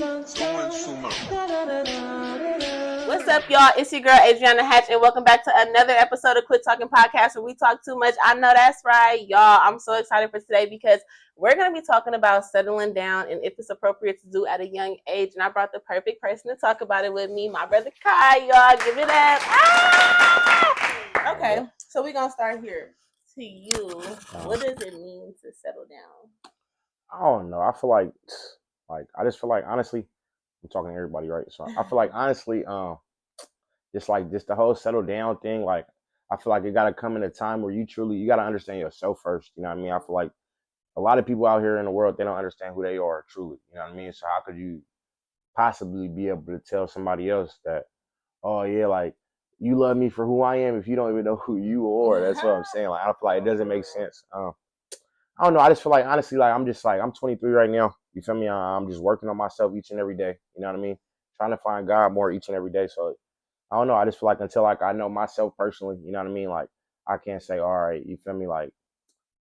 What's up, y'all? It's your girl, Adriana Hatch, and welcome back to another episode of Quit Talking Podcast, where we talk too much. I know that's right, y'all. I'm so excited for today because we're going to be talking about settling down and if it's appropriate to do at a young age. And I brought the perfect person to talk about it with me, my brother Kai, y'all. Give it up. Ah! Okay, so we're going to start here. To you, what does it mean to settle down? I don't know. I feel like I just feel like honestly, I'm talking to everybody, right? So I feel like honestly, just the whole settle down thing, like I feel like it gotta come in a time where you gotta understand yourself first. You know what I mean? I feel like a lot of people out here in the world, they don't understand who they are truly. You know what I mean? So how could you possibly be able to tell somebody else that, oh yeah, like you love me for who I am if you don't even know who you are? That's what I'm saying. Like I feel like it doesn't make sense. I don't know. I just feel like honestly, like I'm 23 right now. You feel me? I'm just working on myself each and every day. You know what I mean? Trying to find God more each and every day. So I don't know. I just feel like until like I know myself personally, you know what I mean? Like I can't say, all right, you feel me? Like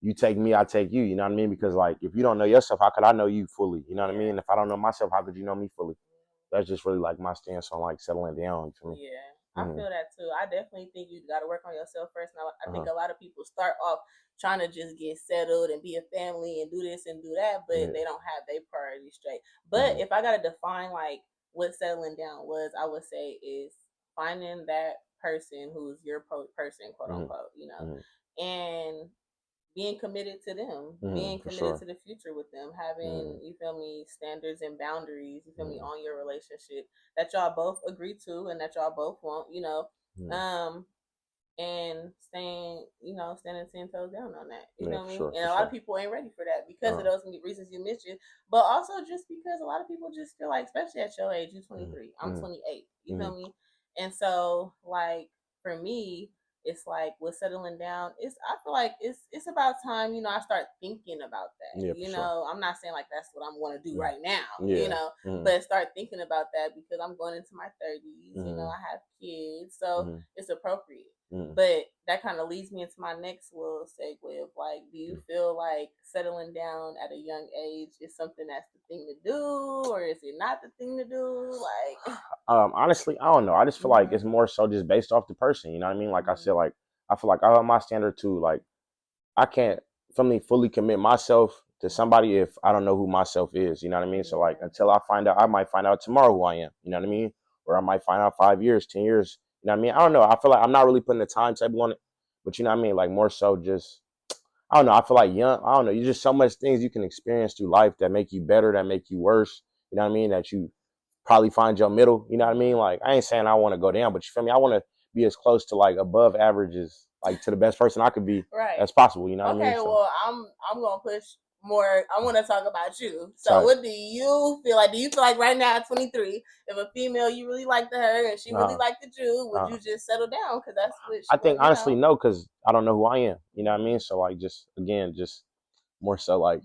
you take me, I take you. You know what I mean? Because like if you don't know yourself, how could I know you fully? You know what I mean? If I don't know myself, how could you know me fully? That's just really like my stance on like settling down. You feel me? Yeah. I feel that too. I definitely think you got to work on yourself first. Now, I think a lot of people start off trying to just get settled and be a family and do this and do that, but they don't have their priorities straight. But if I got to define like what settling down was, I would say is finding that person who's your person, quote unquote, you know, and being committed to them, being committed to the future with them, having, you feel me, standards and boundaries, you feel me, on your relationship that y'all both agree to and that y'all both want, you know, and standing 10 toes down on that, you know what I mean? And a lot of people ain't ready for that because of those reasons you mentioned, but also just because a lot of people just feel like, especially at your age, you're 23, I'm 28, you feel me? And so, like, for me, it's like with settling down, I feel like it's about time, you know, I start thinking about that. Yeah, you know, I'm not saying like that's what I'm gonna do right now, you know, but start thinking about that because I'm going into my 30s, you know, I have kids, so it's appropriate. But that kind of leads me into my next little segue of like, do you feel like settling down at a young age is something that's the thing to do, or is it not the thing to do? Like, honestly, I don't know. I just feel like it's more so just based off the person. You know what I mean? Like I said, like I feel like I have my standard too. Like I can't fully commit myself to somebody if I don't know who myself is. You know what I mean? So like until I find out, I might find out tomorrow who I am. You know what I mean? Or I might find out 5 years, 10 years. You know what I mean? I don't know. I feel like I'm not really putting a timetable on it, but you know what I mean? Like more so just, I don't know. I feel like I don't know. You just so much things you can experience through life that make you better, that make you worse. You know what I mean? That you probably find your middle. You know what I mean? Like I ain't saying I want to go down, but you feel me? I want to be as close to like above average as like to the best person I could be as possible. You know what I mean? Okay, well, I'm gonna push more. I want to talk about you. So, what do you feel like? Do you feel like right now at 23, if a female you really liked her and she really liked you, would you just settle down? Because that's what I think honestly no, because I don't know who I am. You know what I mean? So like just more so like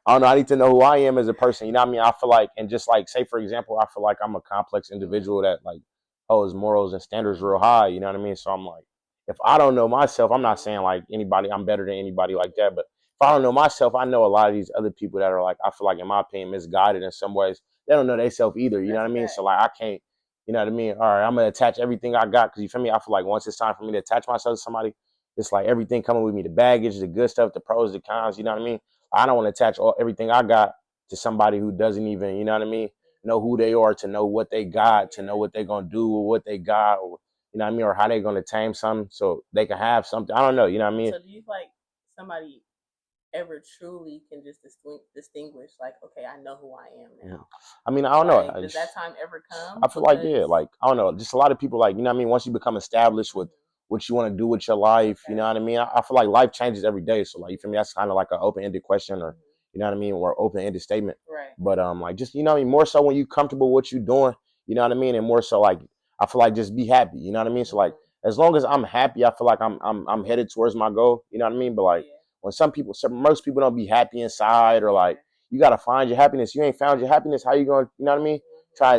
I don't know. I need to know who I am as a person. You know what I mean? I feel like, and just like say for example, I feel like I'm a complex individual that like holds morals and standards real high. You know what I mean? So I'm like, if I don't know myself, I'm not saying like anybody, I'm better than anybody like that. But if I don't know myself, I know a lot of these other people that are like, I feel like in my opinion, misguided in some ways. They don't know themselves either. You know what I mean? So like, I can't, you know what I mean? All right, I'm going to attach everything I got. Cause you feel me? I feel like once it's time for me to attach myself to somebody, it's like everything coming with me, the baggage, the good stuff, the pros, the cons, you know what I mean? I don't want to attach everything I got to somebody who doesn't even, you know what I mean, know who they are, to know what they got, to know what they're going to do with what they got, or, you know what I mean, or how they're going to tame something so they can have something. I don't know, you know what I mean? So do you feel like somebody ever truly can just distinguish like, okay, I know who I am now? I mean, I don't know. Does that time ever come? I feel like, yeah, like, I don't know, just a lot of people like, you know what I mean, once you become established with what you want to do with your life, you know what I mean? I feel like life changes every day. So like, you feel me? That's kind of like an open-ended question, or, you know what I mean? Or open-ended statement. Right. But like, just, you know what I mean? More so when you comfortable with what you're doing, you know what I mean? And more so like, I feel like just be happy, you know what I mean? So like, as long as I'm happy, I feel like I'm headed towards my goal, you know what I mean? But like, when most people don't be happy inside, or like, you got to find your happiness. You ain't found your happiness. How you going to, you know what I mean?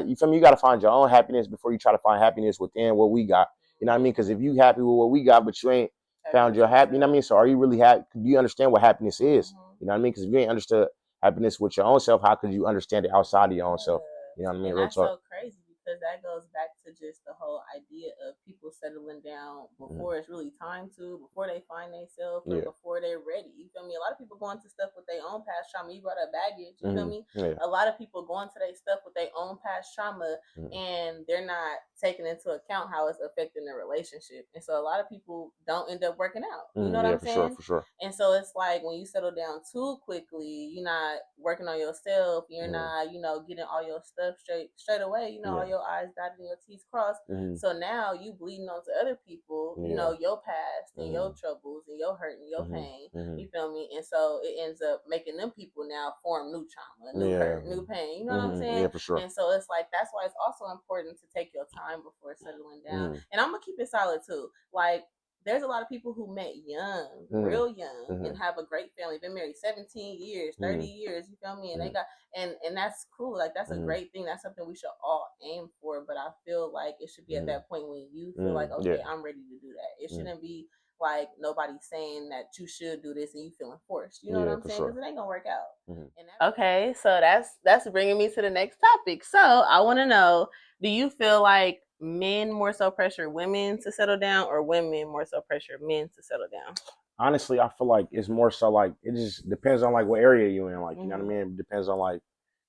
You feel me? You got to find your own happiness before you try to find happiness within what we got. You know what I mean? Because if you happy with what we got, but you ain't found your happy, you know what I mean? So are you really happy? Do you understand what happiness is? You know what I mean? Because if you ain't understood happiness with your own self, how could you understand it outside of your own self? You know what I mean? And Real that's talk. so crazy because that goes back to just the whole idea of people settling down before it's really time to, before they find themselves, or before they're ready. You feel me? A lot of people go into stuff with their own past trauma. You brought up baggage. You feel me? A lot of people go into their stuff with their own past trauma, and they're not taking into account how it's affecting their relationship. And so a lot of people don't end up working out. You know what I'm saying? For sure. And so it's like when you settle down too quickly, you're not working on yourself. You're not, getting all your stuff straight away. All your I's dotted and your T's crossed. So now you bleeding onto other people. Your past and your troubles and your hurt and your pain. You feel me? And so it ends up making them people now form new trauma, new hurt, new pain. You know what I'm saying? Yeah, for sure. And so it's like that's why it's also important to take your time before settling down. And I'm gonna keep it solid too. Like, there's a lot of people who met young, real young, and have a great family. Been married 17 years, 30 years. You feel me? And they got and that's cool. Like, that's a great thing. That's something we should all aim for. But I feel like it should be at that point when you feel like, okay, I'm ready to do that. It shouldn't be like nobody saying that you should do this and you feeling forced. You know what I'm saying? Because it ain't gonna work out. Okay, so that's bringing me to the next topic. So I want to know: do you feel like men more so pressure women to settle down, or women more so pressure men to settle down? Honestly, I feel like it's more so like it just depends on like what area you're in. Like, you know what I mean? It depends on like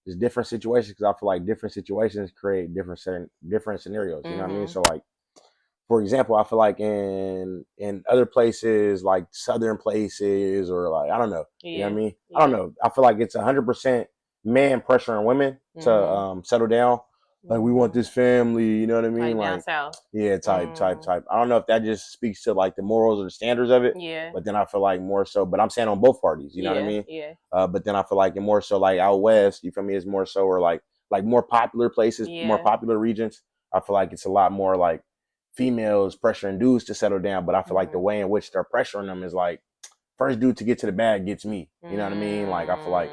just different situations, because I feel like different situations create different scenarios. You know what I mean? So like, for example, I feel like in other places, like southern places, or like, I don't know. You know what I mean? I don't know. I feel like it's 100% man pressuring women to settle down. Like, we want this family, you know what I mean? Like down south. Yeah, type. I don't know if that just speaks to like the morals or the standards of it. Yeah. But then I feel like more so, but I'm saying on both parties, you know what I mean? Yeah. But then I feel like more so like out west, you feel me, is more so, or like more popular places, more popular regions. I feel like it's a lot more like females pressuring dudes to settle down. But I feel like the way in which they're pressuring them is like, first dude to get to the bag gets me. You know what I mean? Like, I feel like,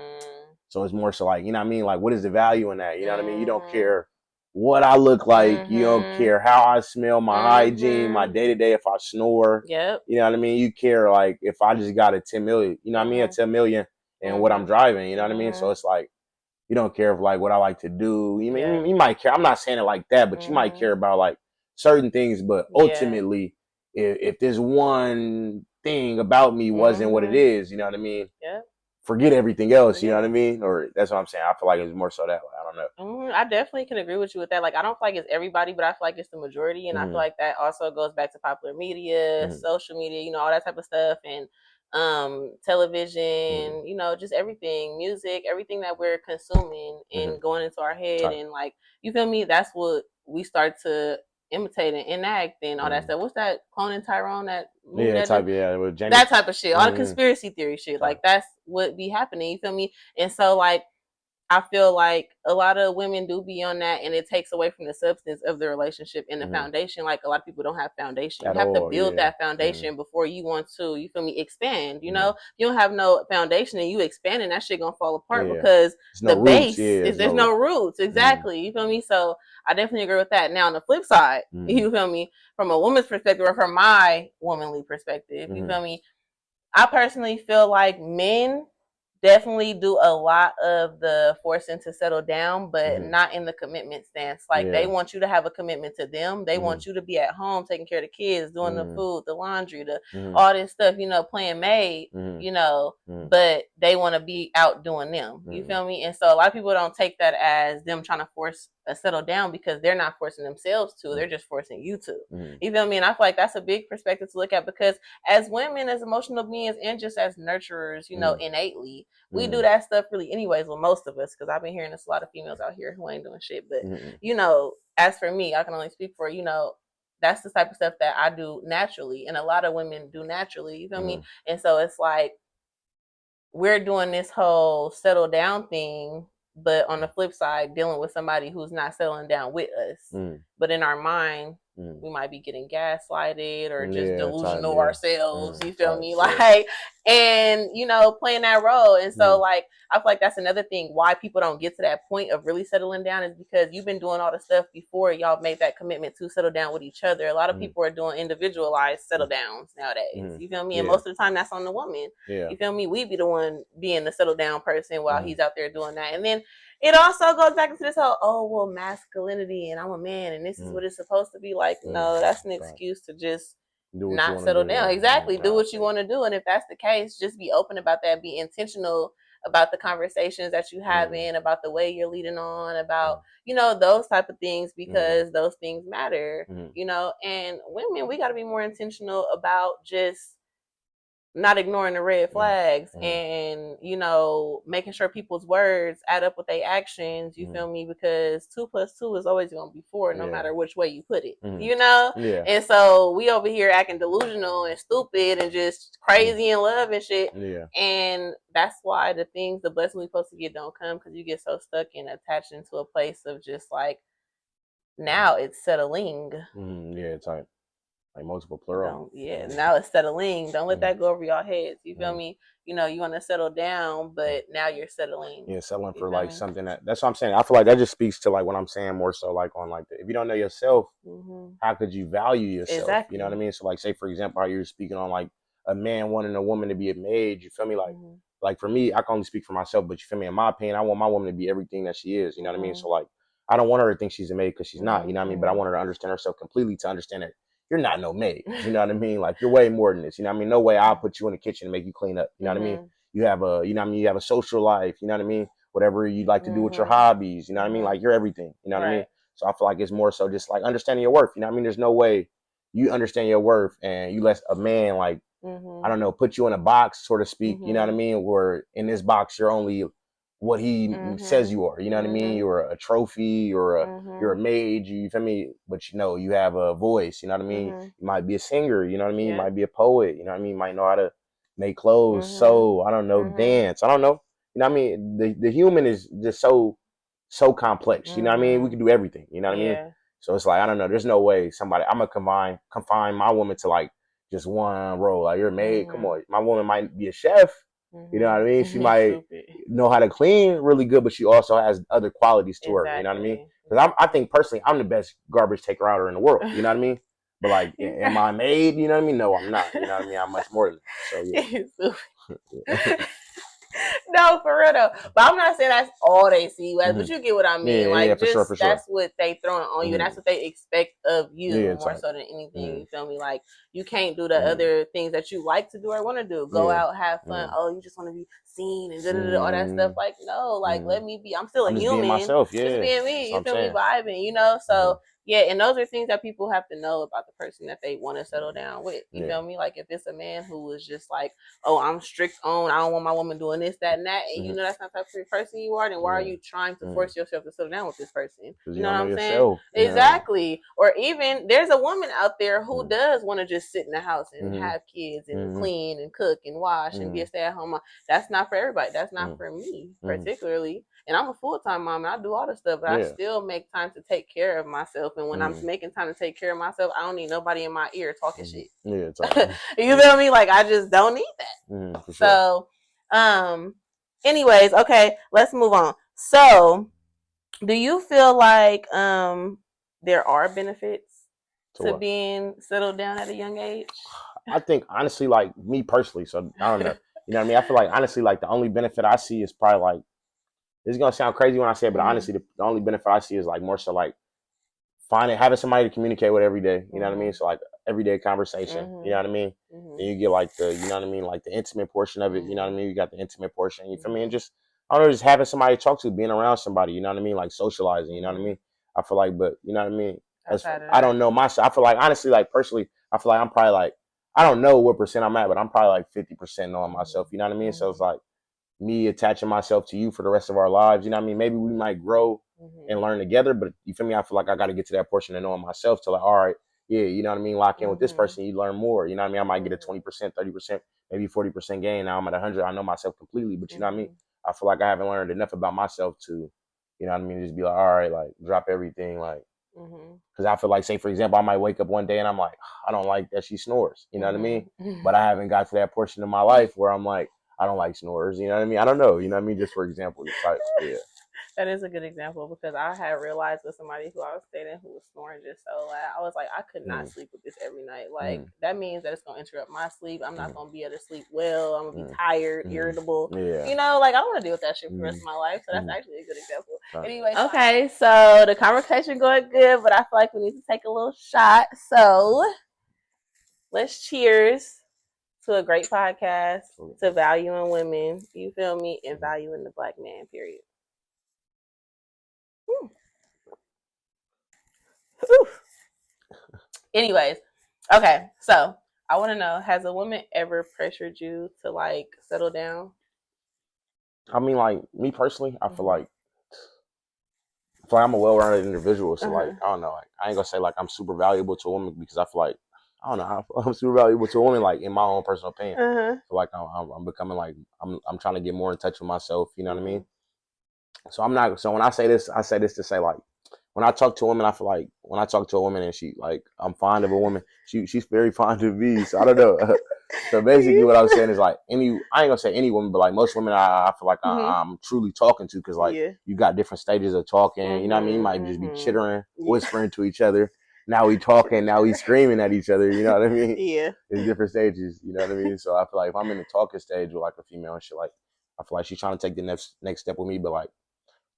so it's more so like, you know what I mean? Like, what is the value in that? You know what I mean? You don't care what I look like. You don't care how I smell, my hygiene, my day-to-day, if I snore. Yep. You know what I mean? You care like if I just got a 10 million, you know what I mean? A 10 million and what I'm driving, you know what I mean? So it's like, you don't care if like what I like to do. You mean, you might care. I'm not saying it like that, but you might care about like certain things. But ultimately, if this one thing about me wasn't what it is, you know what I mean? Yeah. Forget everything else, you know what I mean? Or that's what I'm saying. I feel like it's more so that way. I don't know. I definitely can agree with you with that. Like, I don't feel like it's everybody, but I feel like it's the majority. And I feel like that also goes back to popular media, social media, all that type of stuff, and television, just everything, music, everything that we're consuming and going into our head. And like, you feel me? That's what we start to imitate and enact and all that stuff. What's that? Cloning Tyrone? That movie? With Jamie. That type of shit. All the conspiracy theory shit. Like, that's what be happening. You feel me? And so like, I feel like a lot of women do be on that, and it takes away from the substance of the relationship and the foundation. Like, a lot of people don't have foundation. You have to build that foundation before you want to, you feel me, expand. You know, you don't have no foundation and you expanding, that shit gonna fall apart because the base is there's no roots. Exactly. You feel me? So I definitely agree with that. Now on the flip side, you feel me, from a woman's perspective or from my womanly perspective, you feel me, I personally feel like men definitely do a lot of the forcing to settle down, but not in the commitment stance. Like, they want you to have a commitment to them. They want you to be at home taking care of the kids, doing the food, the laundry, all this stuff, playing maid, but they want to be out doing them. You feel me? And so a lot of people don't take that as them trying to force a settle down, because they're not forcing themselves to, they're just forcing you to. You feel me? And I feel like that's a big perspective to look at, because as women, as emotional beings, and just as nurturers, innately, we do that stuff really anyways. Well, most of us, because I've been hearing there's a lot of females out here who ain't doing shit. But as for me, I can only speak for that's the type of stuff that I do naturally, and a lot of women do naturally. You feel me? And so it's like we're doing this whole settle down thing, but on the flip side, dealing with somebody who's not settling down with us. But in our mind, we might be getting gaslighted or just delusional yeah. ourselves. You feel me? Like, and you know, playing that role. And so, like, I feel like that's another thing why people don't get to that point of really settling down is because you've been doing all the stuff before y'all made that commitment to settle down with each other. A lot of people are doing individualized settle downs nowadays. You feel me? And most of the time, that's on the woman. You feel me? We be the one being the settle down person while he's out there doing that. And then it also goes back into this whole, oh, well, masculinity and I'm a man and this is what it's supposed to be like. No, that's an excuse to just not settle down. Exactly. Do what you want to do. And if that's the case, just be open about that. Be intentional about the conversations that you have about the way you're leading on, about, you know, those type of things, because those things matter, you know. And women, we got to be more intentional about just not ignoring the red flags and, you know, making sure people's words add up with their actions. You feel me? Because 2 + 2 is always going to be 4, no matter which way you put it, you know? And so we over here acting delusional and stupid and just crazy in love and shit. And that's why the blessings we're supposed to get don't come, because you get so stuck and attached into a place of just like, now it's settling. It's like multiple plural. Now it's settling. Don't let that go over your heads. You feel me? You know, you want to settle down, but now you're settling. Settling for like something that's what I'm saying. I feel like that just speaks to like what I'm saying more so like on like if you don't know yourself, how could you value yourself? Exactly. You know what I mean? So like say for example how you're speaking on like a man wanting a woman to be a maid, you feel me? Like for me, I can only speak for myself, but you feel me? In my opinion, I want my woman to be everything that she is. You know what I mean? So like I don't want her to think she's a maid because she's not. You know what I mean? But I want her to understand herself completely, to understand that you're not no maid. You know what I mean? Like you're way more than this. You know what I mean? No way I'll put you in the kitchen and make you clean up. You know what I mean? You have a, you know what I mean? You have a social life. You know what I mean? Whatever you like to do with your hobbies. You know what I mean? Like you're everything. You know what I mean? So I feel like it's more so just like understanding your worth. You know what I mean? There's no way you understand your worth and you let a man like, I don't know, put you in a box, so to speak. You know what I mean? Where in this box you're only what he says you are. You know what I mean? You're a trophy, you're a maid, you feel me? But you know, you have a voice, you know what I mean? You might be a singer, you know what I mean? You might be a poet, you know what I mean? You might know how to make clothes, sew, I don't know, dance. I don't know. You know what I mean? The human is just so complex. You know what I mean? We can do everything, you know what I mean? So it's like, I don't know, there's no way I'm gonna confine my woman to like just one role. Like you're a maid, come on. My woman might be a chef. You know what I mean? She might know how to clean really good, but she also has other qualities to her. You know what I mean? Because I think personally, I'm the best garbage taker outer in the world. You know what I mean? But like, am I made? You know what I mean? No, I'm not. You know what I mean? I'm much more than that. So yeah. No, for real though. But I'm not saying that's all they see you as, but you get what I mean. Like, just for sure. That's what they throwing on you. That's what they expect of you more so than anything. You feel me? Like, you can't do the other things that you like to do or want to do. Go out, have fun. Oh, you just want to be seen and all that stuff. Like, no, like let me be. I'm still a human. Being myself, just being me. You feel me? Vibing, you know. So. Yeah, and those are things that people have to know about the person that they want to settle down with. You feel me? Like if it's a man who was just like, oh, I'm strict on, I don't want my woman doing this, that, and that, and you know that's not the type of person you are, then why are you trying to force yourself to settle down with this person? You know what I'm saying? Exactly. Or even there's a woman out there who does want to just sit in the house and have kids and clean and cook and wash and be a stay-at-home mom. That's not for everybody. That's not for me particularly. And I'm a full-time mom and I do all this stuff, but I still make time to take care of myself. And when I'm making time to take care of myself, I don't need nobody in my ear talking shit. You feel me? Like I just don't need that. For sure. So, anyways, okay, let's move on. So, do you feel like there are benefits to being settled down at a young age? I think honestly, like me personally, so I don't know. You know what I mean? I feel like honestly, like the only benefit I see is probably like, this is gonna sound crazy when I say it, but honestly, the only benefit I see is like more so like having somebody to communicate with every day. You know what I mean? So like everyday conversation. You know what I mean? And you get like the, you know what I mean, like the intimate portion of it. You know what I mean? You got the intimate portion. You feel me? And just I don't know, just having somebody to talk to, being around somebody. You know what I mean? Like socializing. You know what I mean? I feel like, but you know what I mean? I don't know myself. I feel like honestly, like personally, I feel like I'm probably like, I don't know what percent I'm at, but I'm probably like 50% knowing myself. You know what I mean? So it's like me attaching myself to you for the rest of our lives. You know what I mean? Maybe we might grow and learn together, but you feel me? I feel like I got to get to that portion of knowing myself to like, all right, yeah, you know what I mean? Lock in with this person, you learn more. You know what I mean? I might get a 20%, 30%, maybe 40% gain. Now I'm at 100. I know myself completely, but you know what I mean? I feel like I haven't learned enough about myself to, you know what I mean? Just be like, all right, like drop everything. Like, Because I feel like, say for example, I might wake up one day and I'm like, I don't like that she snores. You know what I mean? But I haven't got to that portion of my life where I'm like, I don't like snores. You know what I mean? I don't know. You know what I mean? Just for example, type. Yeah. That is a good example because I had realized with somebody who I was dating who was snoring just so loud. I was like, I could not sleep with this every night. Like that means that it's gonna interrupt my sleep. I'm not gonna be able to sleep well. I'm gonna be tired, irritable. Yeah. You know, like I don't want to deal with that shit for the rest of my life. So that's actually a good example. Anyway, okay, so the conversation going good, but I feel like we need to take a little shot. So let's cheers to a great podcast, to valuing women. You feel me? And valuing the Black man. Period. Anyways, okay, so I want to know: has a woman ever pressured you to like settle down? I mean, like me personally, I feel like I'm a well-rounded individual. So like, I don't know, like I ain't gonna say like I'm super valuable to a woman because I feel like I don't know, I'm super valuable to a woman like in my own personal opinion. So like I'm becoming like I'm trying to get more in touch with myself. You know what I mean? So I'm not. So when I say this to say like when I talk to a woman, I feel like when I talk to a woman and she like I'm fond of a woman, she's very fond of me. So I don't know. So basically, what I was saying is like I ain't gonna say any woman, but like most women, I feel like I'm truly talking to because like you got different stages of talking. You know what I mean? You might just be chittering, whispering to each other. Now we talking. Now we screaming at each other. You know what I mean? Yeah. It's different stages. You know what I mean? So I feel like if I'm in the talking stage with like a female and shit, like I feel like she's trying to take the next step with me, but like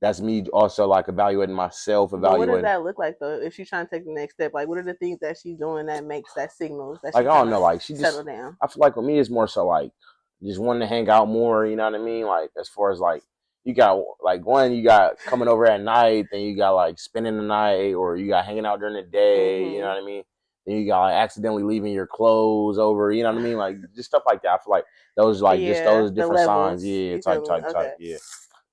that's me also like evaluating myself. But what does that look like though? If she's trying to take the next step, like what are the things that she's doing that makes that signals that like she's I don't know, like she settle just down? I feel like with me it's more so like just wanting to hang out more. You know what I mean? Like as far as like you got like one you got coming over at night, then you got like spending the night, or you got hanging out during the day. You know what I mean? Then you got like accidentally leaving your clothes over. You know what I mean? Like just stuff like that. I feel like those like just those different signs. Yeah, type. Yeah.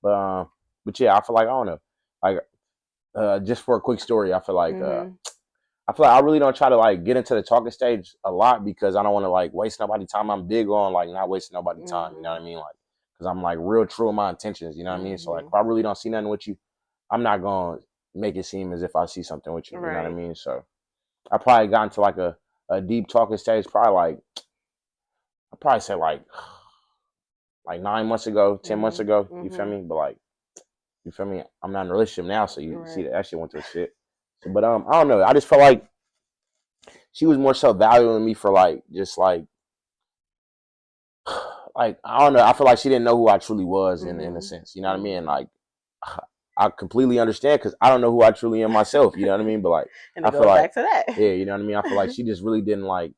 But yeah, I feel like I don't know. Like just for a quick story, I feel like I really don't try to like get into the talking stage a lot because I don't want to like waste nobody's time. I'm big on like not wasting nobody's time. You know what I mean? Like because I'm like real true in my intentions. You know what I mean? So like if I really don't see nothing with you, I'm not gonna make it seem as if I see something with you. You know what I mean? So I probably got into like a deep talking stage. Probably like I probably say like 9 months ago, 10 months ago. You feel me? But like you feel me? I'm not in a relationship now, so you see that shit went to shit. So, but I don't know. I just felt like she was more so valuing me for like just like I don't know. I feel like she didn't know who I truly was in a sense. You know what I mean? Like I completely understand because I don't know who I truly am myself. You know what I mean? But like and I feel like back to that. Yeah, you know what I mean? I feel like she just really didn't like.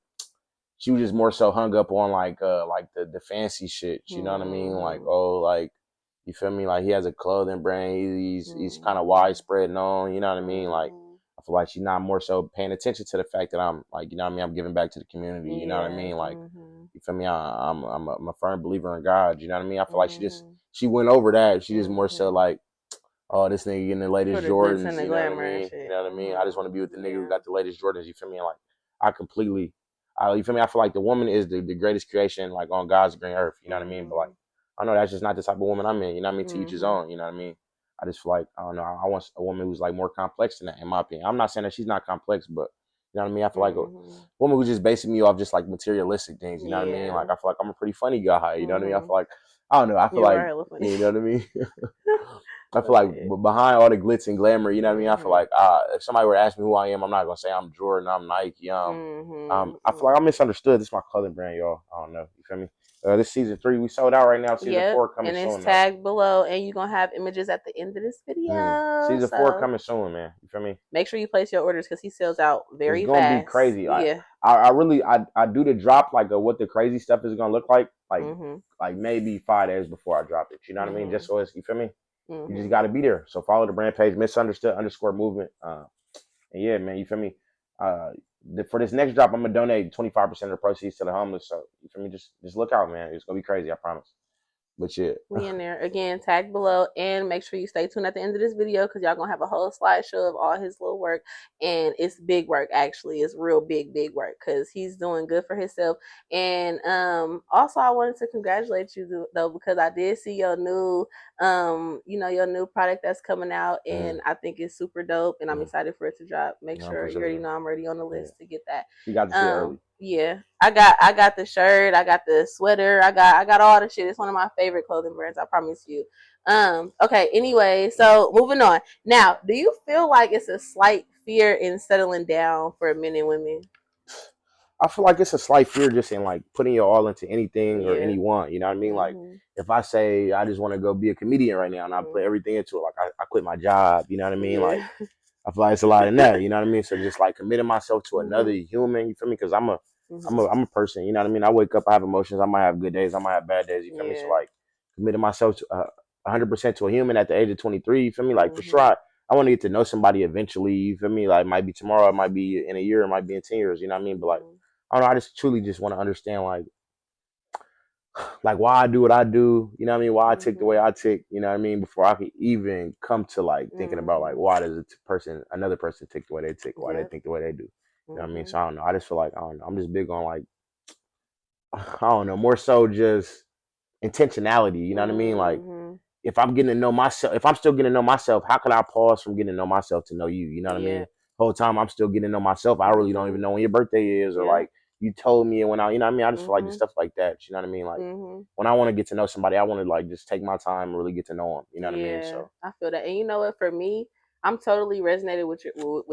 She was just more so hung up on like the fancy shit. You know what I mean? Like like you feel me? Like he has a clothing brand. He's kind of widespread known. You know what I mean? Like I feel like she's not more so paying attention to the fact that I'm like, you know what I mean? I'm giving back to the community. You know what I mean? Like you feel me? I'm a firm believer in God. You know what I mean? I feel like she went over that. She just more so like, oh, this nigga getting the latest Jordans. You know what I mean? You know what I mean? I just want to be with the nigga who got the latest Jordans. You feel me? Like I completely. You feel me? I feel like the woman is the greatest creation, like on God's green earth. You know what I mean? But like, I know that's just not the type of woman I'm in. You know what I mean? To each his own. You know what I mean? I just feel like I don't know. I want a woman who's like more complex than that, in my opinion. I'm not saying that she's not complex, but you know what I mean? I feel like a woman who's just basing me off just like materialistic things. You know what I mean? Like I feel like I'm a pretty funny guy. You know what I mean? I feel like I don't know. I feel like you know what I mean. I feel like behind all the glitz and glamour, you know what I mean? I feel like if somebody were to ask me who I am, I'm not gonna say I'm Jordan, I'm Nike. I feel like I'm misunderstood. This is my clothing brand, y'all. I don't know. You feel me? This season 3 we sold out right now. Season 4 coming soon. And it's tagged below, and you're gonna have images at the end of this video. Season 4 coming soon, man. You feel me? Make sure you place your orders because he sells out very fast. It's gonna be crazy. I really do the drop like what the crazy stuff is gonna look like maybe 5 days before I drop it. You know what I mean? Just so it's you feel me? You just got to be there. So follow the brand page, misunderstood_movement. And yeah, man, you feel me? For this next drop, I'm gonna donate 25% of the proceeds to the homeless. So you feel me? Just look out, man. It's gonna be crazy. I promise. But yeah, we in there. Again, tag below and make sure you stay tuned at the end of this video because y'all gonna have a whole slideshow of all his little work. And it's big work, actually. It's real big work because he's doing good for himself. And also I wanted to congratulate you though, because I did see your new your new product that's coming out, and I think it's super dope, and I'm excited for it to drop. Make sure you already know I'm already on the list to get that. You got to see it early. Yeah, I got the shirt, I got the sweater, I got all the shit. It's one of my favorite clothing brands, I promise you. Okay, anyway, so moving on. Now, do you feel like it's a slight fear in settling down for men and women? I feel like it's a slight fear just in like putting your all into anything or anyone. You know what I mean? Like if I say I just want to go be a comedian right now and I put everything into it, like I quit my job. You know what I mean? Like I feel like it's a lot in that. You know what I mean? So just like committing myself to another human. You feel me? Because I'm a person. You know what I mean? I wake up, I have emotions. I might have good days. I might have bad days. You feel me? So like committing myself to 100% to a human at the age of 23. You feel me? Like for sure, I want to get to know somebody eventually. You feel me? Like it might be tomorrow, it might be in a year, it might be in 10 years. You know what I mean? But like I don't know. I just truly just want to understand like why I do what I do. You know what I mean? Why I tick the way I tick. You know what I mean? Before I can even come to like thinking about like why does another person tick the way they tick? Why they think the way they do? You know what I mean? So I don't know. I just feel like I don't know. I'm just big on like I don't know. More so just intentionality. You know what I mean? Like if I'm getting to know myself, if I'm still getting to know myself, how could I pause from getting to know myself to know you? You know what I mean? Whole time I'm still getting to know myself. I really don't even know when your birthday is or like you told me and when I, you know what I mean? I just feel like just stuff like that. You know what I mean? Like when I want to get to know somebody, I want to like just take my time and really get to know them. You know what I mean? So I feel that. And you know what? For me, I'm totally resonated with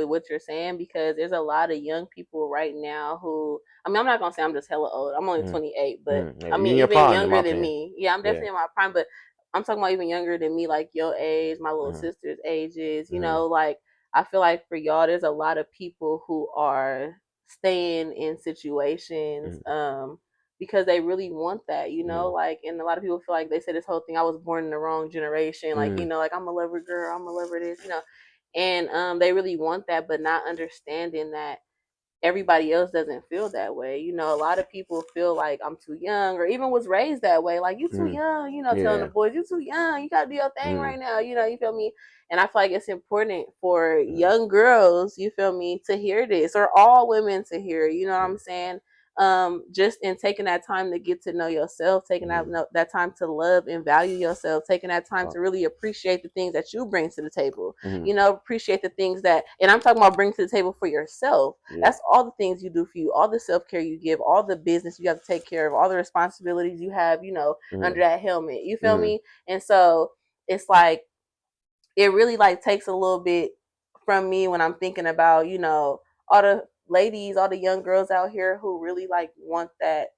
what you're saying because there's a lot of young people right now who, I mean, I'm not gonna say I'm just hella old. I'm only 28, but I mean, even prime, younger than me. Yeah, I'm definitely in my prime, but I'm talking about even younger than me, like your age, my little sister's ages. You know, like I feel like for y'all, there's a lot of people who are staying in situations because they really want that, you know, like, and a lot of people feel like they say this whole thing, I was born in the wrong generation, like, you know, like I'm a lover girl, I'm a lover this, you know, and they really want that, but not understanding that everybody else doesn't feel that way. You know, a lot of people feel like I'm too young, or even was raised that way, like you too young, you know, telling the boys you too young, you gotta do your thing right now, you know, you feel me? And I feel like it's important for young girls, you feel me, to hear this, or all women to hear, you know what I'm saying? Just in taking that time to get to know yourself, taking that time to love and value yourself, taking that time to really appreciate the things that you bring to the table, you know, appreciate the things that, and I'm talking about bring to the table for yourself. That's all the things you do for you, all the self-care you give, all the business you have to take care of, all the responsibilities you have, you know, under that helmet, you feel me? And so it's like, it really like takes a little bit from me when I'm thinking about, you know, all the ladies, all the young girls out here who really like want that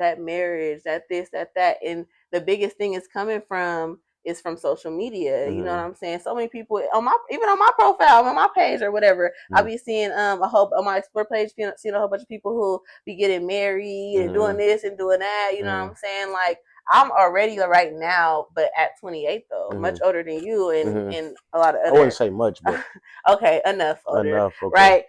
that marriage, that this, that, and the biggest thing is coming from is from social media. You know what I'm saying? So many people on my, even on my profile, on my page or whatever, I'll be seeing a whole on my explore page, seeing a whole bunch of people who be getting married and doing this and doing that. You know what I'm saying? Like I'm already right now, but at 28 though, much older than you, and a lot of other. I wouldn't say much, but okay, enough older, okay. right?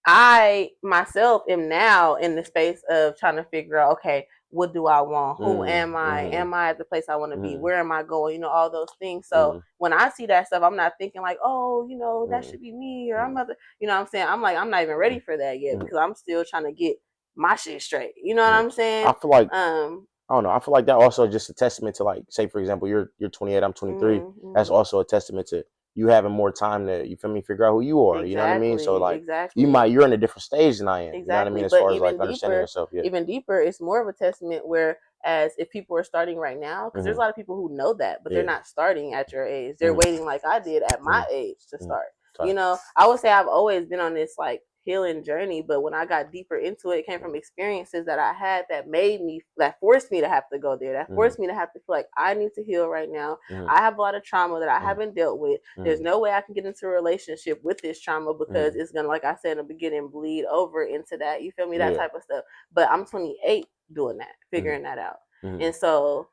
I myself am now in the space of trying to figure out, okay, what do I want? Who am I? Am I at the place I want to be? Where am I going? You know, all those things. So when I see that stuff, I'm not thinking like, oh, you know, that should be me, or I'm other, you know what I'm saying? I'm like, I'm not even ready for that yet because I'm still trying to get my shit straight. You know what I'm saying? I feel like I don't know. I feel like that also just a testament to like, say for example, you're 28, I'm 23. That's also a testament to you having more time to, you feel me, figure out who you are. You know what I mean? So like you're in a different stage than I am. You know what I mean? As far as like understanding yourself. Even deeper, it's more of a testament where as if people are starting right now, because there's a lot of people who know that, but they're not starting at your age. They're waiting like I did at my age to start. You know, I would say I've always been on this like healing journey, but when I got deeper into it, it came from experiences that I had that forced me to have to go there, that forced me to have to feel like I need to heal right now. I have a lot of trauma that I haven't dealt with. There's no way I can get into a relationship with this trauma because it's gonna, like I said in the beginning, bleed over into that. You feel me? That type of stuff. But I'm 28 doing that, figuring that out. And so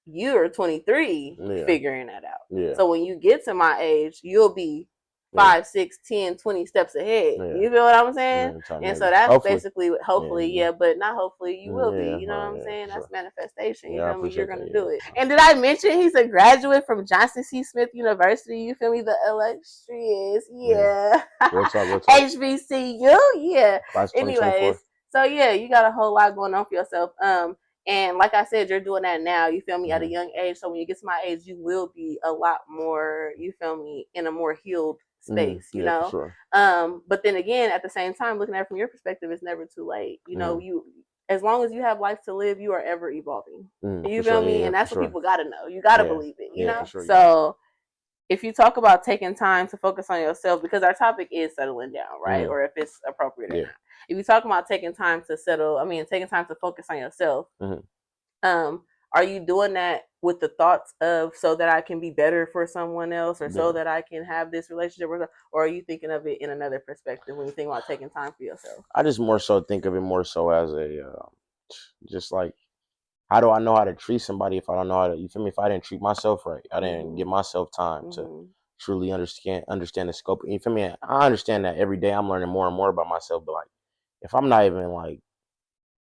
you're 23 figuring that out. So when you get to my age, you'll be 5, 6, 10, 20 steps ahead. You feel what I'm saying? And so that's hopefully. basically, hopefully, but not hopefully, you will be. You know what I'm saying? That's sure. manifestation. You Yeah, feel me? You're going to that, do it. And did I mention he's a graduate from Johnson C. Smith University? You feel me? The illustrious. Yeah. What's up? HBCU. Yeah. Class 2024. Anyways, so yeah, you got a whole lot going on for yourself. And like I said, you're doing that now, you feel me, at a young age. So when you get to my age, you will be a lot more, you feel me, in a more healed space, you know? For sure. But then again, at the same time, looking at it from your perspective, it's never too late. You know, you as long as you have life to live, you are ever evolving. You feel me? And that's what people gotta know. You gotta believe it, you know? Sure, so if you talk about taking time to focus on yourself, because our topic is settling down, right? Or if it's appropriate or not. If you talk about taking time to taking time to focus on yourself, are you doing that with the thoughts of so that I can be better for someone else, or so that I can have this relationship with, or are you thinking of it in another perspective when you think about taking time for yourself? I just more so think of it more so as a just like, how do I know how to treat somebody if I don't know how to, you feel me? If I didn't treat myself right, I didn't give myself time to truly understand the scope. You feel me? I understand that every day I'm learning more and more about myself, but like, if I'm not even like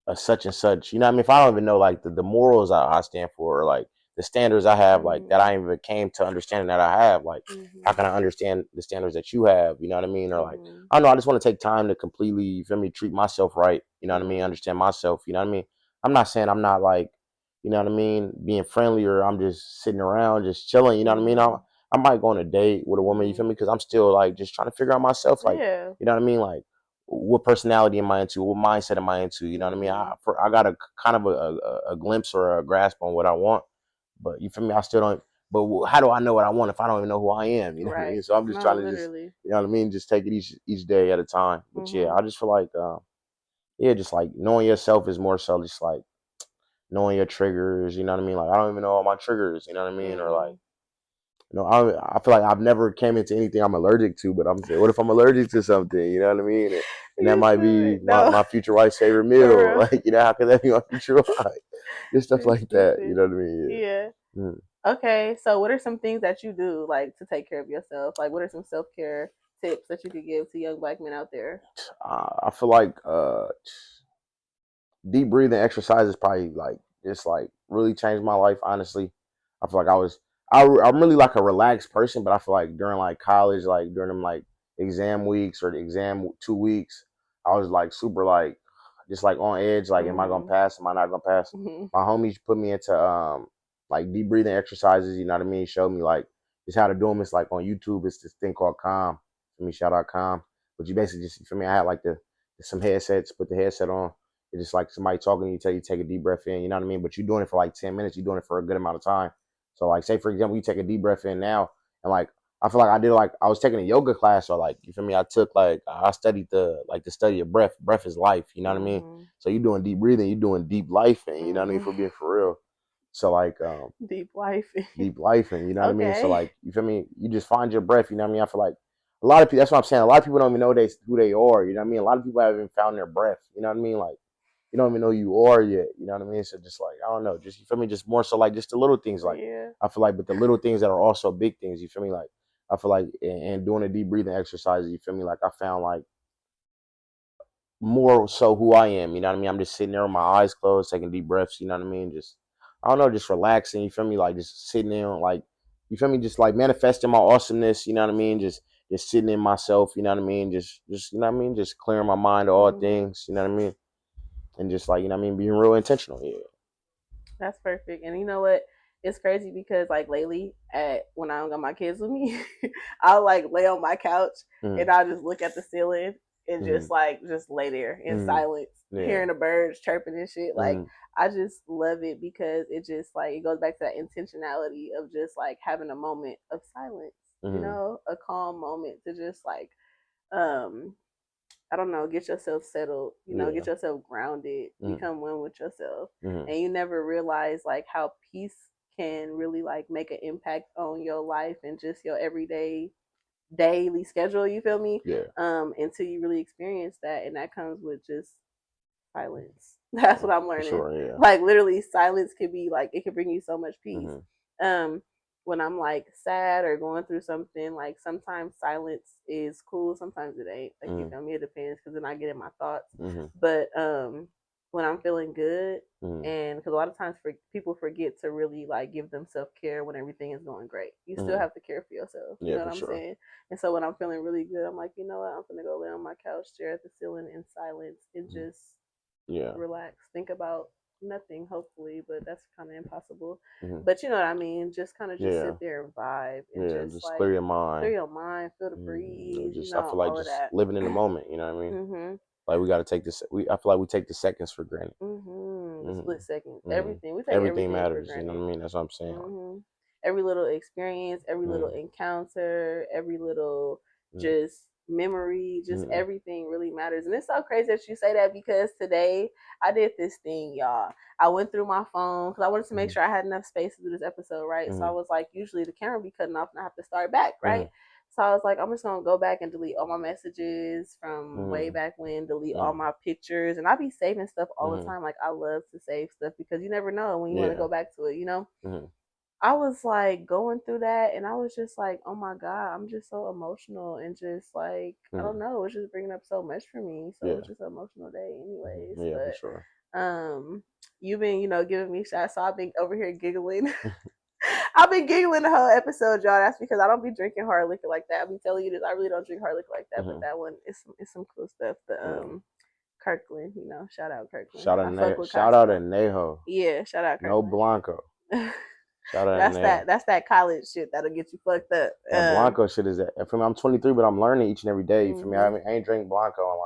a such and such, you know what I mean? If I don't even know like the morals I stand for, or like the standards I have, like that I even came to understanding that I have, like how can I understand the standards that you have, you know what I mean? Or like, I don't know, I just want to take time to completely, you feel me, treat myself right, you know what I mean? Understand myself, you know what I mean? I'm not saying I'm not like, you know what I mean, being friendly, or I'm just sitting around just chilling, you know what I mean? I might go on a date with a woman, you feel me? Because I'm still like just trying to figure out myself, like, you know what I mean? Like, what personality am I into? What mindset am I into? You know what I mean? I got a kind of a glimpse or a grasp on what I want, but you feel me? I still don't. But how do I know what I want if I don't even know who I am? You know what I mean? So I'm just trying to just, you know what I mean? Just take it each day at a time. But yeah, I just feel like, just like knowing yourself is more so just like knowing your triggers. You know what I mean? Like, I don't even know all my triggers. You know what I mean? Or like, I feel like I've never came into anything I'm allergic to, but I'm saying, what if I'm allergic to something? You know what I mean? And that might be my future wife's favorite meal. Like, you know, how could that be my future wife? Just stuff like that. You know what I mean? Yeah. Okay, so what are some things that you do, like, to take care of yourself? Like, what are some self-care tips that you could give to young Black men out there? I feel like deep breathing exercises probably like just like really changed my life. Honestly, I feel like I'm really like a relaxed person, but I feel like during like college, like during them like exam weeks or the exam 2 weeks, I was like super like just like on edge. Like, am I gonna pass? Am I not gonna pass? My homies put me into like deep breathing exercises. You know what I mean? Showed me like just how to do them. It's like on YouTube. It's this thing called Calm. For me, shout out Calm. But you basically just, for me, I had like some headsets. Put the headset on. It's just like somebody talking to you, tell you take a deep breath in, you know what I mean? But you're doing it for like 10 minutes, you're doing it for a good amount of time. So like, say for example, you take a deep breath in now, and like, I feel like I was taking a yoga class, or like, you feel me? I studied the study of breath. Breath is life, you know what I mean? So you're doing deep breathing, you're doing deep life, and you know what I mean? For being for real. So like, deep life, you know what I mean? So like, you feel me? You just find your breath, you know what I mean? I feel like a lot of people, that's what I'm saying. A lot of people don't even know who they are, you know what I mean? A lot of people haven't even found their breath, you know what I mean? Like, you don't even know you are yet. You know what I mean? So just like, I don't know, just, you feel me? Just more so like just the little things. Like, I feel like, but the little things that are also big things. You feel me? Like, I feel like, and doing a deep breathing exercise, you feel me? Like, I found like more so who I am. You know what I mean? I'm just sitting there with my eyes closed, taking deep breaths. You know what I mean? Just, I don't know, just relaxing. You feel me? Like, just sitting there, like, you feel me? Just like manifesting my awesomeness. You know what I mean? Just sitting in myself. You know what I mean? Just you know what I mean? Just clearing my mind of all things. You know what I mean? And just like, you know what I mean, being real intentional. Yeah. That's perfect. And you know what? It's crazy because like lately, when I don't got my kids with me, I'll like lay on my couch and I'll just look at the ceiling and just lay there in silence, hearing the birds chirping and shit. Like, I just love it because it just like, it goes back to that intentionality of just like having a moment of silence, you know, a calm moment to just like I don't know, get yourself settled, you know, get yourself grounded, become one with yourself. And you never realize like how peace can really like make an impact on your life and just your everyday daily schedule, you feel me? Until you really experience that. And that comes with just silence. That's what I'm learning. Like, literally silence can be like, it can bring you so much peace. when I'm like sad or going through something, like sometimes silence is cool, sometimes it ain't. Like you feel me? It depends because then I get in my thoughts. But when I'm feeling good, and because a lot of times people forget to really like give them self care when everything is going great. You still have to care for yourself. You know what I'm saying? And so when I'm feeling really good, I'm like, you know what? I'm gonna go lay on my couch, stare at the ceiling in silence, and just relax, think about nothing, hopefully, but that's kind of impossible. But you know what I mean? Just kind of just sit there and vibe and just like clear your mind, feel the breeze, just you know, I feel like all of just that. living in the moment. You know what I mean? Like we got to take this. I feel like we take the seconds for granted. The split seconds, everything we take Everything everything matters. for granted. You know what I mean? That's what I'm saying. Every little experience, every little encounter, every little just memory, just everything really matters. And it's so crazy that you say that because today I did this thing, y'all. I went through my phone because I wanted to make sure I had enough space to do this episode, right? So I was like, usually the camera be cutting off and I have to start back, right? So I was like, I'm just gonna go back and delete all my messages from way back when, delete all my pictures, and I be saving stuff all the time. Like I love to save stuff because you never know when you want to go back to it, you know. I was like going through that and I was just like, oh my God, I'm just so emotional and just like, I don't know, it's just bringing up so much for me. So it's just an emotional day anyways. For sure. You've been, you know, giving me shots. So I've been over here giggling. I've been giggling the whole episode, y'all. That's because I don't be drinking hard liquor like that. I'll be telling you this. I really don't drink hard liquor like that. But that one is some cool stuff. The Kirkland, you know, shout out Kirkland. Shout out to Neho. Yeah, shout out Kirkland. No Blanco. Shout out that's that college shit that'll get you fucked up. That Blanco shit is that. For me, I'm 23, but I'm learning each and every day. For me, I ain't drank Blanco in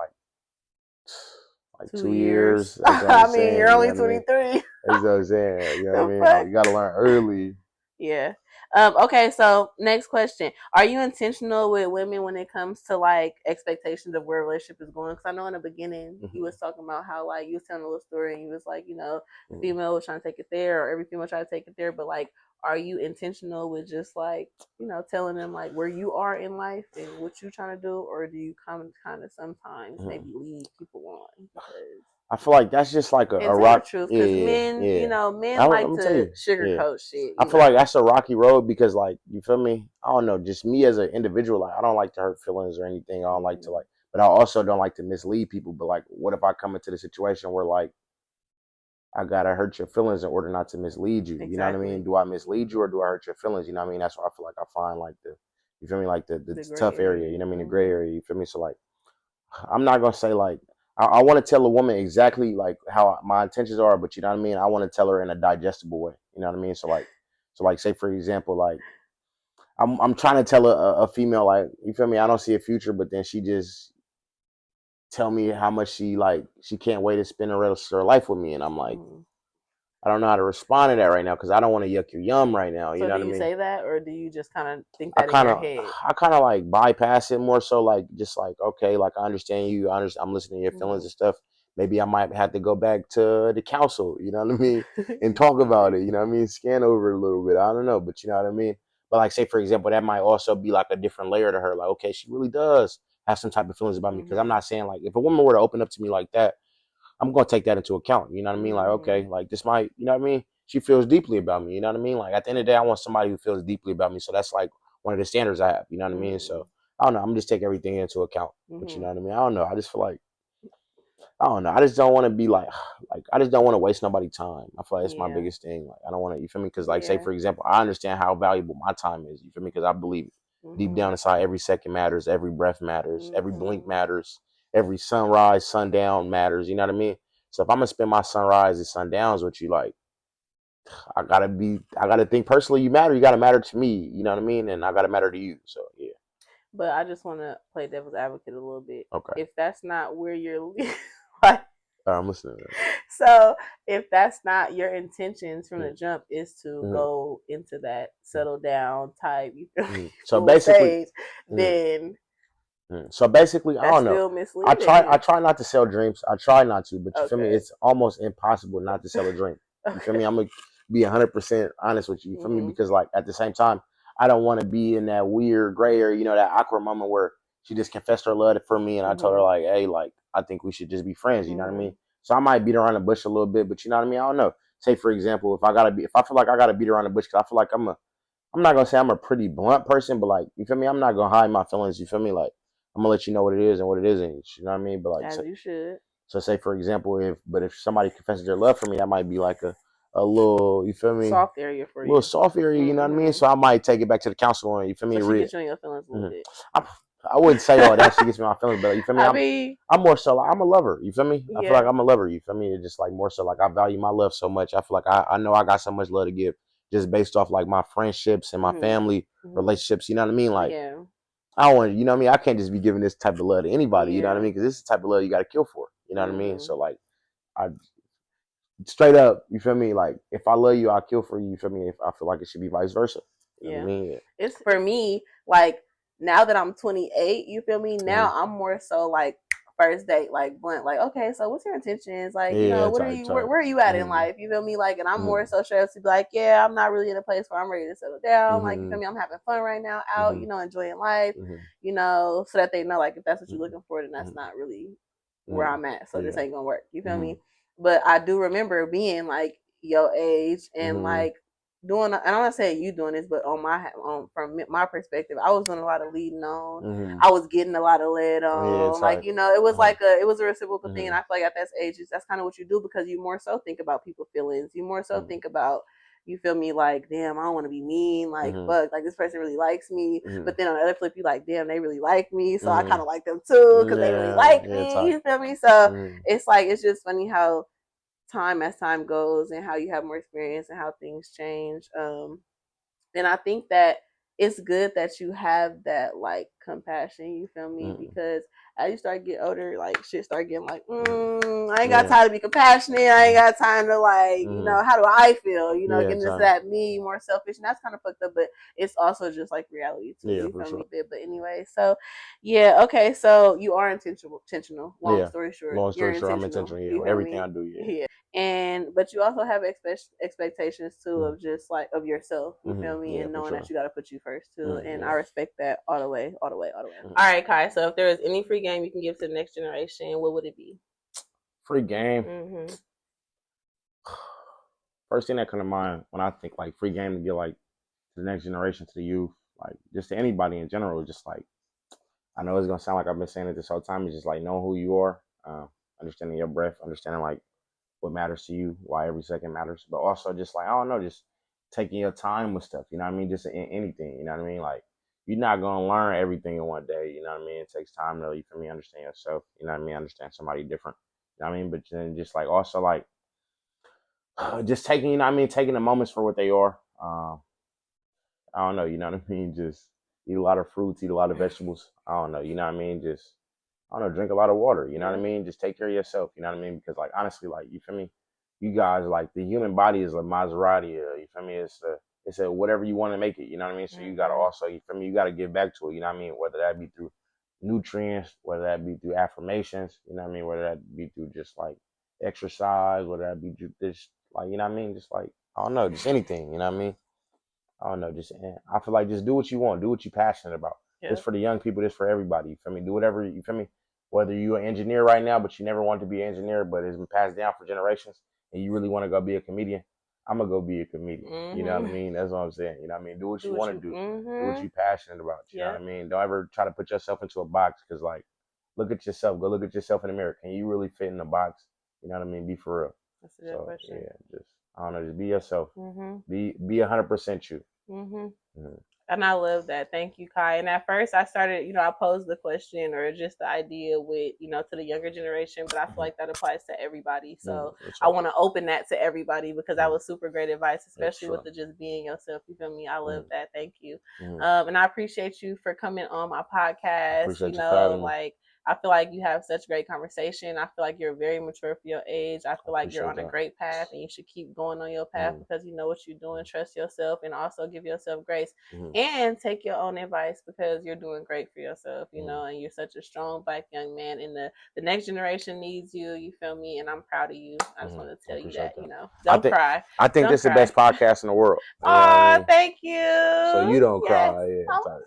like 2 years. I mean, you're only 23. That's what I'm saying. You know what I mean? You gotta learn early. Yeah. Okay, so next question. Are you intentional with women when it comes to like expectations of where a relationship is going? Because I know in the beginning you was talking about how like you was telling a little story and you was like, you know, female was trying to take it there or every female trying to take it there, but like are you intentional with just like, you know, telling them like where you are in life and what you're trying to do, or do you kind of sometimes maybe lead people on? Because I feel like that's just like a rock. Truth, because men, you know, men like to sugarcoat shit. I feel like that's a rocky road because, like, you feel me? I don't know. Just me as an individual, like, I don't like to hurt feelings or anything. I don't like to like, but I also don't like to mislead people. But like, what if I come into the situation where like I gotta hurt your feelings in order not to mislead you? You know what I mean? Do I mislead you or do I hurt your feelings? You know what I mean? That's why I feel like I find like you feel me? Like the tough area. You know what I mean? The gray area. You feel me? So like, I'm not gonna say like I want to tell a woman exactly like how my intentions are, but you know what I mean. I want to tell her in a digestible way. You know what I mean. So like say for example, like I'm trying to tell a female like you feel me. I don't see a future, but then she just tell me how much she can't wait to spend the rest of her life with me, and I'm like. I don't know how to respond to that right now because I don't want to yuck your yum right now. You know what I mean? Do you say that, or do you just kind of think that in your head? I kind of like bypass it more so, like just like okay, like I understand you. I'm listening to your feelings and stuff. Maybe I might have to go back to the council. You know what I mean? And talk about it. You know what I mean? Scan over it a little bit. I don't know, but you know what I mean? But like say for example, that might also be like a different layer to her. Like okay, she really does have some type of feelings about me because I'm not saying like if a woman were to open up to me like that. I'm gonna take that into account. You know what I mean? Like, okay, like this might, you know what I mean? She feels deeply about me. You know what I mean? Like at the end of the day, I want somebody who feels deeply about me. So that's like one of the standards I have. You know what I mean? So I don't know. I'm just taking everything into account. But you know what I mean? I don't know. I just feel like I don't know. I just don't want to be like I just don't want to waste nobody's time. I feel like it's my biggest thing. Like I don't want to. You feel me? Because like say for example, I understand how valuable my time is. You feel me? Because I believe deep down inside, every second matters, every breath matters, every blink matters, every sunrise, sundown matters. You know what I mean? So if I'm gonna spend my sunrise and sundowns with you, like I gotta think personally. You matter. You gotta matter to me. You know what I mean? And I gotta matter to you. So yeah. But I just want to play devil's advocate a little bit. Okay. If that's not where you're like, I'm listening. So if that's not your intentions from the jump, is to go into that settle down type, you feel me? So basically, stage, then. So basically, I don't know. I try not to sell dreams. I try not to, but you feel me? It's almost impossible not to sell a dream. You feel me? I'm gonna be 100% honest with you. You feel me? Because like at the same time, I don't want to be in that weird gray area, you know, that awkward moment where she just confessed her love for me, and I told her like, hey, like I think we should just be friends. You know what I mean? So I might beat around the bush a little bit, but you know what I mean? I don't know. Say for example, if I feel like I gotta beat around the bush, because I feel like I'm not gonna say I'm a pretty blunt person, but like, you feel me? I'm not gonna hide my feelings. You feel me? Like, I'm gonna let you know what it is and what it isn't. You know what I mean? But like, As you should. so say for example, if somebody confesses their love for me, that might be like a little, you feel me? Soft area for a little you. soft area, you know what I mean? So I might take it back to the council and you feel me? So she gets you in your feelings a little bit. I wouldn't say all that she gets me in my feelings, but like, you feel me? I'm more so like I'm a lover. You feel me? I feel like I'm a lover. You feel me? It's just like more so like I value my love so much. I feel like I know I got so much love to give just based off like my friendships and my family relationships. You know what I mean? Like I don't want, you know what I mean? I can't just be giving this type of love to anybody. You know what I mean? Because this is the type of love you got to kill for. You know what I mean? So like I straight up, you feel me? Like if I love you, I'll kill for you. You feel me? If I feel like it should be vice versa. You know what I mean? It's for me, like now that I'm 28, you feel me? Now I'm more so like first date, like blunt, like, okay, so what's your intentions? Like, you know, what are you where are you at in life? You feel me? Like, and I'm more so sure to be like, yeah, I'm not really in a place where I'm ready to settle down. Like, you feel me? I'm having fun right now out, you know, enjoying life, you know, so that they know like if that's what you're looking for, then that's not really where I'm at. So this ain't gonna work. You feel me? But I do remember being like your age and like doing, and I'm not saying you doing this, but from my perspective, I was doing a lot of leading on. I was getting a lot of led on. Like, you know, it was like it was a reciprocal thing. And I feel like at that age, that's kind of what you do because you more so think about people's feelings. You more so think about, you feel me, like, damn, I don't want to be mean, like, fuck, like this person really likes me. But then on the other flip, you like, damn, they really like me. So I kind of like them too because they really like me. You feel me? So it's like, it's just funny how as time goes and how you have more experience and how things change. And I think that it's good that you have that like compassion, you feel me? Because as you start getting older, like shit start getting like, I ain't got time to be compassionate. I ain't got time to like, you know, how do I feel? You know, getting into that me, more selfish, and that's kind of fucked up. But it's also just like reality too. You feel me? But anyway, so yeah, okay. So you are intentional. Long story short, I'm intentional. Yeah, everything I do. Yeah. And but you also have expectations too of just like of yourself, you feel me, and knowing that you got to put you first too. And I respect that all the way. All right, Kai, so if there was any free game you can give to the next generation, what would it be? Free game. First thing that comes to mind when I think like free game to give like to the next generation, to the youth, like just to anybody in general, just like, I know it's gonna sound like I've been saying it this whole time, it's just like know who you are, understanding your breath, understanding like what matters to you, why every second matters, but also just like, I don't know, just taking your time with stuff, you know what I mean? Just in anything, you know what I mean? Like, you're not gonna learn everything in one day, you know what I mean? It takes time to, you feel me, understand yourself, you know what I mean? Understand somebody different, you know what I mean? But then just like also like just taking, you know what I mean, taking the moments for what they are. I don't know, you know what I mean? Just eat a lot of fruits, eat a lot of vegetables. I don't know, you know what I mean? Just, I don't know, drink a lot of water, you know what I mean? Just take care of yourself, you know what I mean? Because like honestly, like, you feel me? You guys, like, the human body is a Maserati, you feel me? It's a whatever you want to make it, you know what I mean? So you gotta also, you feel me? You gotta give back to it, you know what I mean? Whether that be through nutrients, whether that be through affirmations, you know what I mean? Whether that be through just like exercise, whether that be just like, you know what I mean? Just like, I don't know, just anything, you know what I mean? I don't know, just I feel like just do what you want, do what you're passionate about. This for the young people, this for everybody. You feel me? Do whatever, you feel me? Whether you're an engineer right now, but you never wanted to be an engineer, but it's been passed down for generations, and you really want to go be a comedian, I'm gonna go be a comedian. You know what I mean? That's what I'm saying. You know what I mean? Do what you want to do. Do what you're passionate about. You know what I mean? Don't ever try to put yourself into a box, because like, look at yourself. Go look at yourself in the mirror. Can you really fit in a box? You know what I mean? Be for real. That's a good question. Yeah, just, I don't know, just be yourself. Be 100% you. And I love that. Thank you, Kai. And at first I started, I posed the question or just the idea with, to the younger generation, but I feel like that applies to everybody. So I want to open that to everybody because that was super great advice, especially with the just being yourself. You feel me? I love that. Thank you. And I appreciate you for coming on my podcast. I feel like you have such great conversation. I feel like you're very mature for your age. I feel like you're on a great path and you should keep going on your path because you know what you're doing. Trust yourself and also give yourself grace and take your own advice because you're doing great for yourself, and you're such a strong Black young man and the next generation needs you. You feel me? And I'm proud of you. I just want to tell you that, don't cry. I think this is the best podcast in the world. Thank you. So you don't cry. Yeah.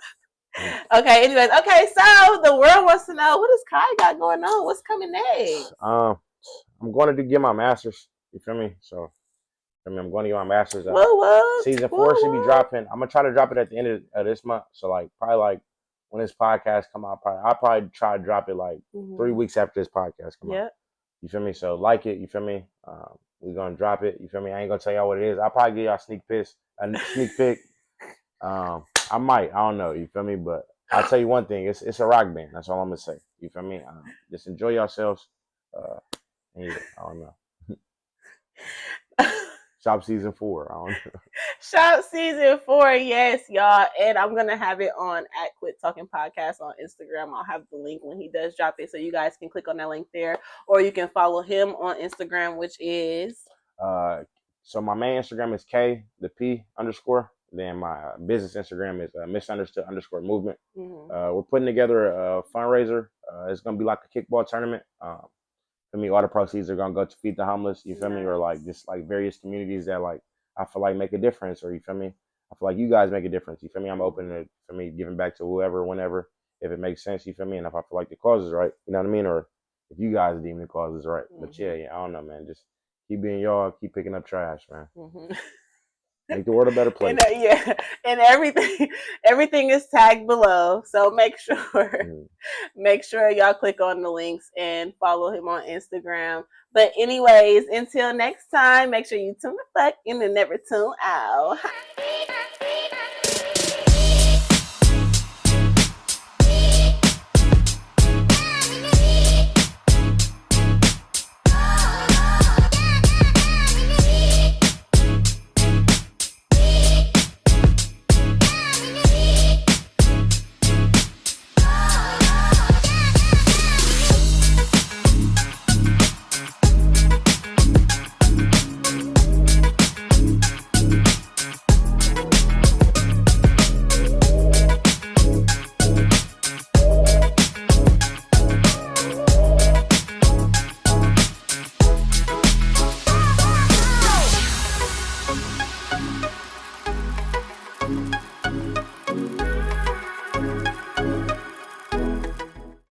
Okay, anyways, so the world wants to know, what does Kai got going on? What's coming next? I'm going to get my master's. You feel me? So I mean, I'm going to get my master's. What? Season 4 should be dropping. I'm gonna try to drop it at the end of this month. So like probably like when this podcast come out, I'll probably try to drop it like 3 weeks after this podcast come out. You feel me? So like it. You feel me? We're gonna drop it. You feel me? I ain't gonna tell y'all what it is. I'll probably give y'all a sneak peek. I might. I don't know. You feel me? But I'll tell you one thing. It's a rock band. That's all I'm gonna say. You feel me? Just enjoy yourselves. Yeah, I don't know. Shop season 4. I don't know. Shop season 4, yes, y'all. And I'm gonna have it on at Quit Talking Podcast on Instagram. I'll have the link when he does drop it, so you guys can click on that link there, or you can follow him on Instagram, which is so my main Instagram is K the P _. Then my business Instagram is misunderstood_movement. We're putting together a fundraiser. It's gonna be like a kickball tournament. For me, all the proceeds are gonna go to feed the homeless. You feel me? Or like just like various communities that like I feel like make a difference. Or you feel me? I feel like you guys make a difference. You feel me? I'm open to for me giving back to whoever, whenever, if it makes sense. You feel me? And if I feel like the cause is right, you know what I mean? Or if you guys deem the cause is right. But yeah, I don't know, man. Just keep being y'all. Keep picking up trash, man. Make the world a better place. And everything is tagged below. So make sure y'all click on the links and follow him on Instagram. But anyways, until next time, make sure you tune the fuck in and never tune out.